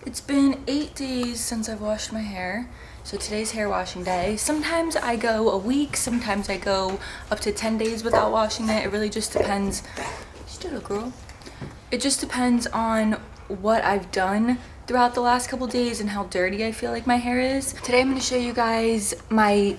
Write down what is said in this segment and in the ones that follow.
It's been 8 days since I've washed my hair, so today's hair washing day. Sometimes I go a week, sometimes I go up to 10 days without washing it. It really just depends. Still, girl. It just depends on what I've done throughout the last couple days and how dirty I feel like my hair is. Today I'm going to show you guys my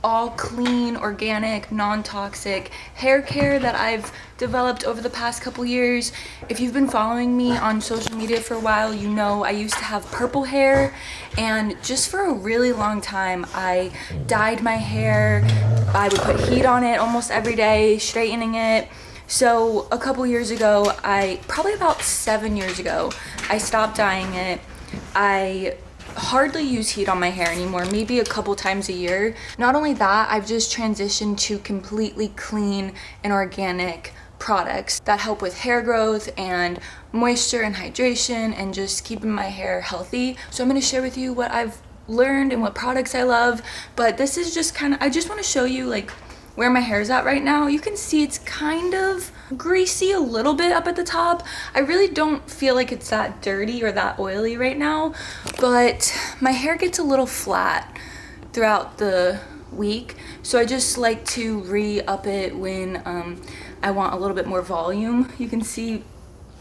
all clean, organic, non-toxic hair care that I've developed over the past couple years. If you've been following me on social media for a while, you know I used to have purple hair, and just for a really long time I dyed my hair. I would put heat on it almost every day, straightening it. So a couple years ago, probably about 7 years ago, I stopped dyeing it. I hardly use heat on my hair anymore, maybe a couple times a year. Not only that, I've just transitioned to completely clean and organic products that help with hair growth and moisture and hydration and just keeping my hair healthy. So I'm going to share with you what I've learned and what products I love, but this is just I just want to show you like where my hair is at right now. You can see it's kind of greasy a little bit up at the top. I really don't feel like it's that dirty or that oily right now, but my hair gets a little flat throughout the week, so I just like to re-up it when I want a little bit more volume. You can see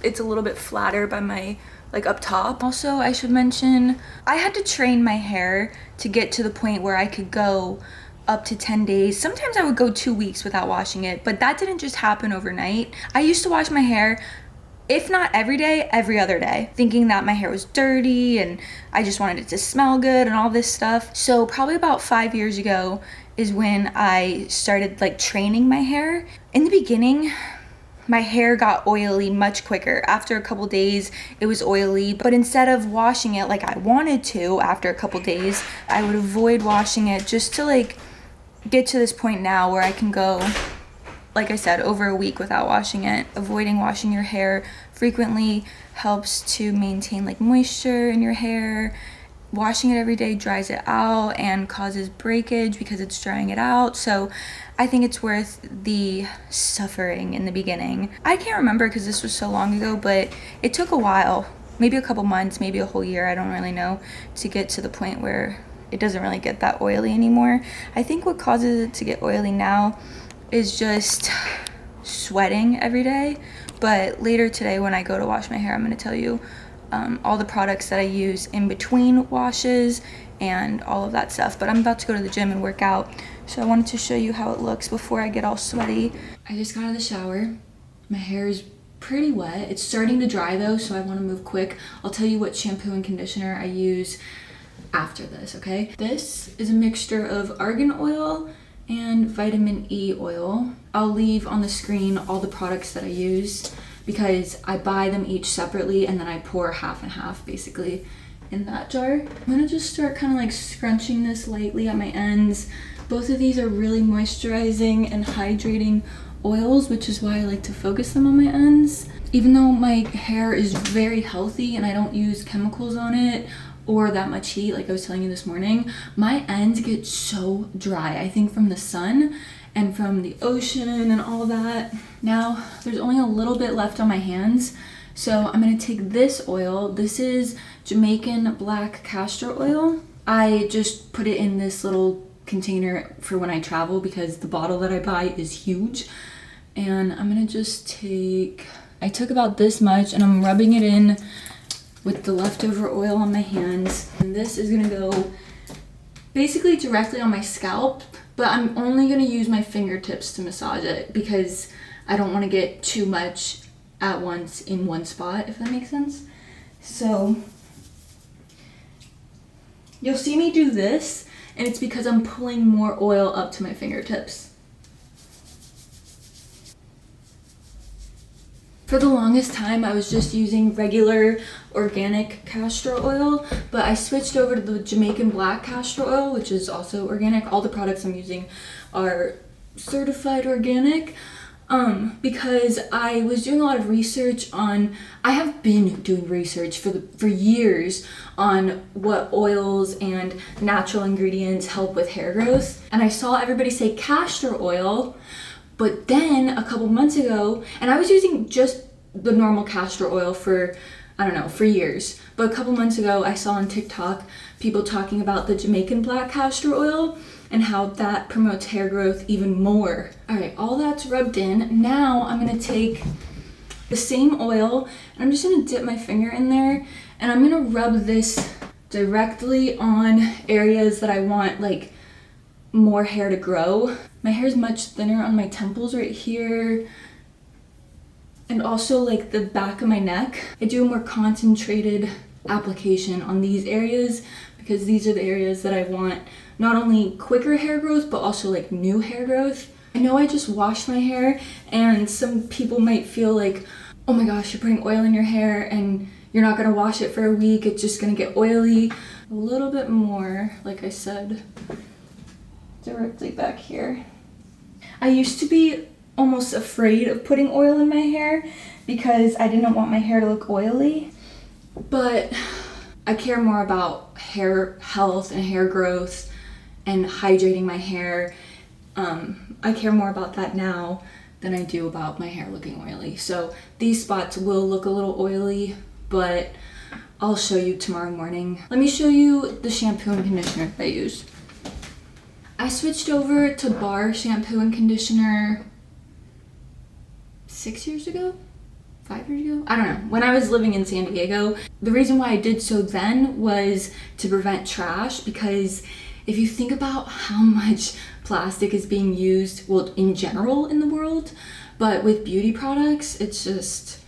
it's a little bit flatter by my up top. Also, I should mention I had to train my hair to get to the point where I could go up to 10 days. Sometimes I would go 2 weeks without washing it, but that didn't just happen overnight. I used to wash my hair, if not every day, every other day, thinking that my hair was dirty and I just wanted it to smell good and all this stuff. So probably about 5 years ago is when I started training my hair. In the beginning, my hair got oily much quicker. After a couple days, it was oily, but instead of washing it like I wanted to after a couple days, I would avoid washing it just to get to this point now where I can go, like I said, over a week without washing it. Avoiding washing your hair frequently helps to maintain moisture in your hair. Washing it every day dries it out and causes breakage because it's drying it out. So I think it's worth the suffering in the beginning. I can't remember because this was so long ago, but it took a while, maybe a couple months, maybe a whole year, I don't really know, to get to the point where it doesn't really get that oily anymore. I think what causes it to get oily now is just sweating every day. But later today when I go to wash my hair, I'm going to tell you all the products that I use in between washes and all of that stuff. But I'm about to go to the gym and work out, so I wanted to show you how it looks before I get all sweaty. I just got out of the shower. My hair is pretty wet. It's starting to dry though, so I want to move quick. I'll tell you what shampoo and conditioner I use after this, okay? This is a mixture of argan oil and vitamin E oil. I'll leave on the screen all the products that I use because I buy them each separately and then I pour half and half basically in that jar. I'm gonna just start kind of scrunching this lightly at my ends. Both of these are really moisturizing and hydrating oils, which is why I like to focus them on my ends. Even though my hair is very healthy and I don't use chemicals on it or that much heat like I was telling you this morning, my ends get so dry, I think from the sun and from the ocean and all that. Now there's only a little bit left on my hands, so I'm gonna take this oil. This is Jamaican black castor oil. I just put it in this little container for when I travel because the bottle that I buy is huge. And I'm gonna just I took about this much and I'm rubbing it in with the leftover oil on my hands. And this is gonna go basically directly on my scalp, but I'm only gonna use my fingertips to massage it because I don't wanna get too much at once in one spot, if that makes sense. So you'll see me do this, and it's because I'm pulling more oil up to my fingertips. For the longest time, I was just using regular organic castor oil, but I switched over to the Jamaican black castor oil, which is also organic. All the products I'm using are certified organic, because I was doing a lot of research on, I have been doing research for years on what oils and natural ingredients help with hair growth. And I saw everybody say castor oil, but then a couple months ago, and I was using just the normal castor oil for I don't know, for years. But a couple months ago, I saw on TikTok people talking about the Jamaican black castor oil and how that promotes hair growth even more. All right, all that's rubbed in. Now I'm gonna take the same oil and I'm just gonna dip my finger in there and I'm gonna rub this directly on areas that I want like more hair to grow. My hair is much thinner on my temples right here and also like the back of my neck. I do a more concentrated application on these areas because these are the areas that I want not only quicker hair growth but also like new hair growth. I know I just washed my hair and some people might feel like, oh my gosh, you're putting oil in your hair and you're not gonna wash it for a week, it's just gonna get oily. A little bit more, like I said, directly back here. I used to be almost afraid of putting oil in my hair because I didn't want my hair to look oily, but I care more about hair health and hair growth and hydrating my hair. I care more about that now than I do about my hair looking oily. So these spots will look a little oily, but I'll show you tomorrow morning. Let me show you the shampoo and conditioner I use. I switched over to Bar shampoo and conditioner 6 years ago? 5 years ago? I don't know. When I was living in San Diego. The reason why I did so then was to prevent trash, because if you think about how much plastic is being used, well, in general in the world, but with beauty products, it's just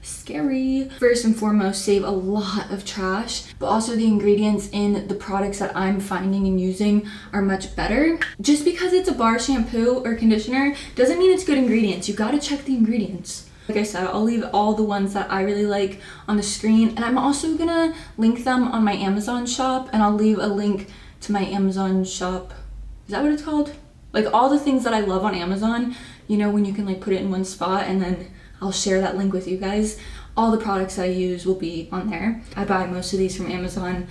scary. First and foremost, save a lot of trash, but also the ingredients in the products that I'm finding and using are much better. Just because it's a bar shampoo or conditioner doesn't mean it's good ingredients. You gotta check the ingredients. Like I said, I'll leave all the ones that I really like on the screen, and I'm also gonna link them on my Amazon shop, and I'll leave a link to my Amazon shop. Is that what it's called? Like all the things that I love on Amazon, you know, when you can like put it in one spot, and then I'll share that link with you guys. All the products that I use will be on there. I buy most of these from Amazon,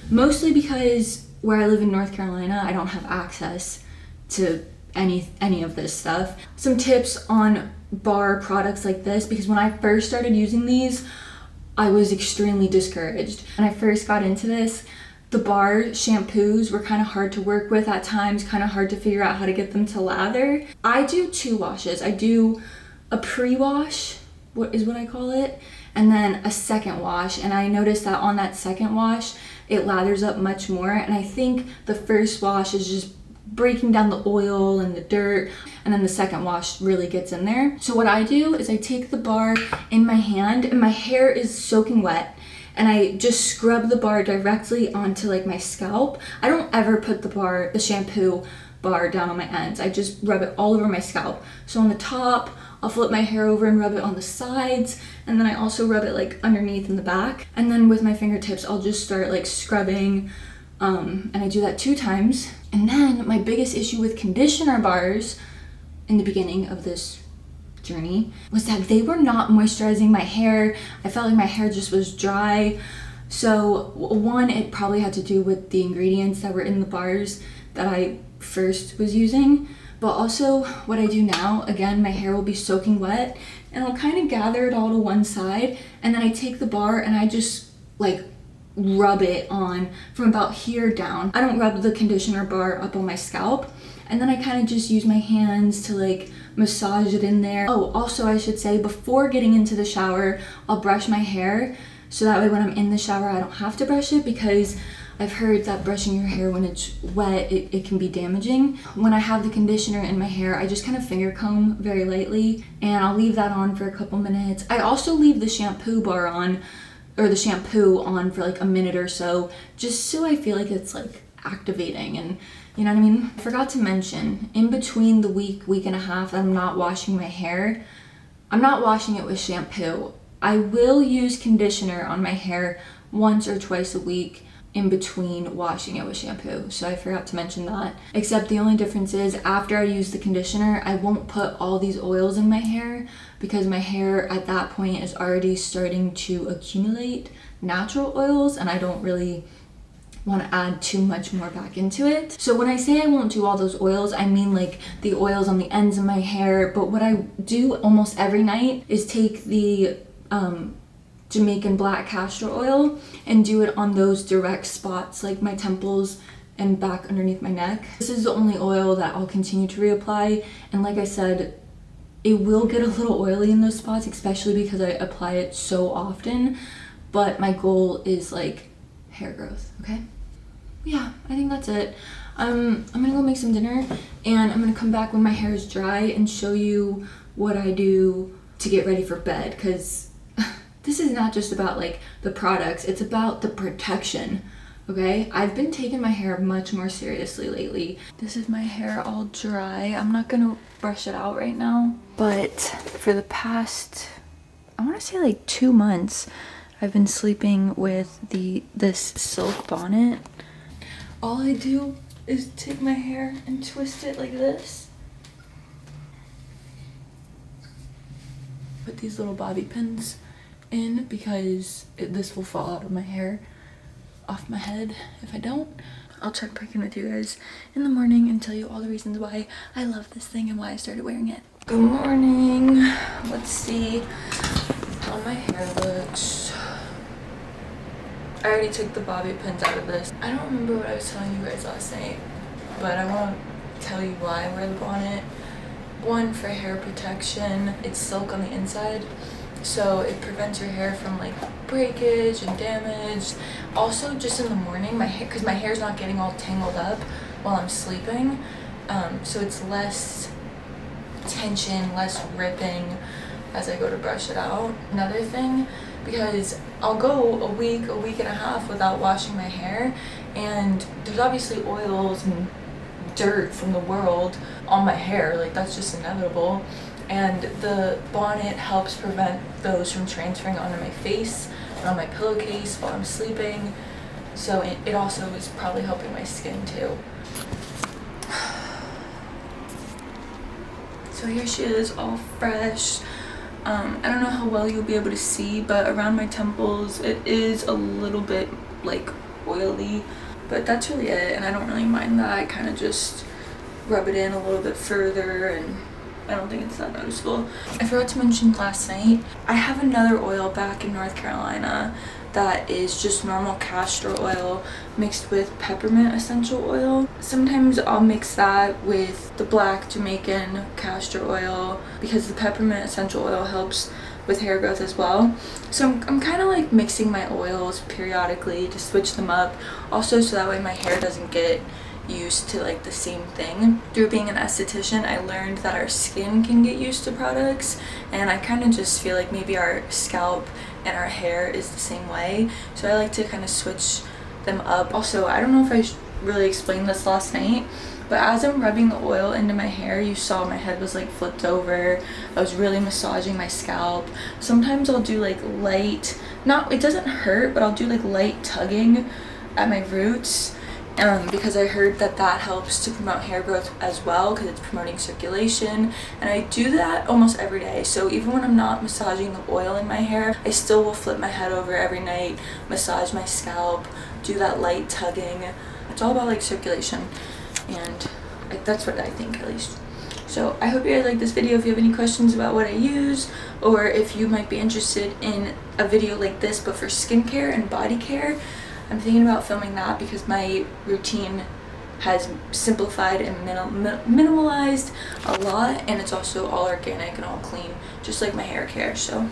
mostly because where I live in North Carolina, I don't have access to any of this stuff. Some tips on bar products like this, because when I first started using these, I was extremely discouraged. When I first got into this, the bar shampoos were kind of hard to work with at times, kind of hard to figure out how to get them to lather. I do 2 washes. I do a pre-wash, what I call it, and then a second wash. And I noticed that on that second wash, it lathers up much more. And I think the first wash is just breaking down the oil and the dirt, and then the second wash really gets in there. So what I do is I take the bar in my hand, and my hair is soaking wet, and I just scrub the bar directly onto like my scalp. I don't ever put the shampoo bar down on my ends. I just rub it all over my scalp. So on the top, I'll flip my hair over and rub it on the sides, and then I also rub it like underneath in the back. And then with my fingertips, I'll just start like scrubbing, and I do that 2 times. And then my biggest issue with conditioner bars in the beginning of this journey was that they were not moisturizing my hair. I felt like my hair just was dry. So one, it probably had to do with the ingredients that were in the bars that I first was using, but also what I do now, again, my hair will be soaking wet and I'll kind of gather it all to one side, and then I take the bar and I just like rub it on from about here down. I don't rub the conditioner bar up on my scalp, and then I kind of just use my hands to like massage it in there. Oh, also I should say, before getting into the shower, I'll brush my hair, so that way when I'm in the shower I don't have to brush it, because I've heard that brushing your hair when it's wet, it can be damaging. When I have the conditioner in my hair, I just kind of finger comb very lightly, and I'll leave that on for a couple minutes. I also leave the shampoo bar on, or the shampoo on, for like a minute or so, just so I feel like it's like activating, and you know what I mean? I forgot to mention, in between the week and a half that I'm not washing my hair, I'm not washing it with shampoo. I will use conditioner on my hair once or twice a week in between washing it with shampoo, so I forgot to mention that. Except the only difference is, after I use the conditioner, I won't put all these oils in my hair, because my hair at that point is already starting to accumulate natural oils, and I don't really want to add too much more back into it. So when I say I won't do all those oils, I mean like the oils on the ends of my hair. But what I do almost every night is take the Jamaican black castor oil and do it on those direct spots like my temples and back underneath my neck. This is the only oil that I'll continue to reapply, and like I said, it will get a little oily in those spots, especially because I apply it so often, but my goal is like hair growth, okay? Yeah, I think that's it. I'm gonna go make some dinner, and I'm gonna come back when my hair is dry and show you what I do to get ready for bed, because this is not just about like the products, it's about the protection. Okay, I've been taking my hair much more seriously lately. This is my hair all dry. I'm not gonna brush it out right now, but for the past, I wanna say like 2 months, I've been sleeping with this silk bonnet. All I do is take my hair and twist it like this. Put these little bobby pins in because this will fall out of my hair off my head if I don't. I'll check back in with you guys in the morning and tell you all the reasons why I love this thing and why I started wearing it. Good morning. Let's see how my hair looks. I already took the bobby pins out of this. I don't remember what I was telling you guys last night, but I want to tell you why I wear the bonnet. One, for hair protection. It's silk on the inside, so it prevents your hair from like breakage and damage. Also, just in the morning, my hair, because my hair's not getting all tangled up while I'm sleeping, so it's less tension, less ripping as I go to brush it out. Another thing, because I'll go a week and a half without washing my hair, and there's obviously oils and dirt from the world on my hair, like that's just inevitable, and the bonnet helps prevent those from transferring onto my face and on my pillowcase while I'm sleeping, so it also is probably helping my skin too. So here she is, all fresh. I don't know how well you'll be able to see, but around my temples it is a little bit like oily, but that's really it, and I don't really mind that. I kind of just rub it in a little bit further, and I don't think it's that noticeable. I forgot to mention last night, I have another oil back in North Carolina that is just normal castor oil mixed with peppermint essential oil. Sometimes I'll mix that with the black Jamaican castor oil because the peppermint essential oil helps with hair growth as well. So I'm kind of like mixing my oils periodically to switch them up, also so that way my hair doesn't get used to like the same thing. Through being an esthetician, I learned that our skin can get used to products, and I kind of just feel like maybe our scalp and our hair is the same way, so I like to kind of switch them up. Also, I don't know if I really explained this last night, but as I'm rubbing the oil into my hair, you saw my head was like flipped over. I was really massaging my scalp. Sometimes I'll do like light, it doesn't hurt, but I'll do like light tugging at my roots, because I heard that helps to promote hair growth as well, because it's promoting circulation, and I do that almost every day. So even when I'm not massaging the oil in my hair, I still will flip my head over every night, massage my scalp, do that light tugging. It's all about like circulation, and that's what I think, at least. So I hope you guys like this video. If you have any questions about what I use, or if you might be interested in a video like this but for skincare and body care, I'm thinking about filming that because my routine has simplified and minimalized a lot, and it's also all organic and all clean, just like my hair care. So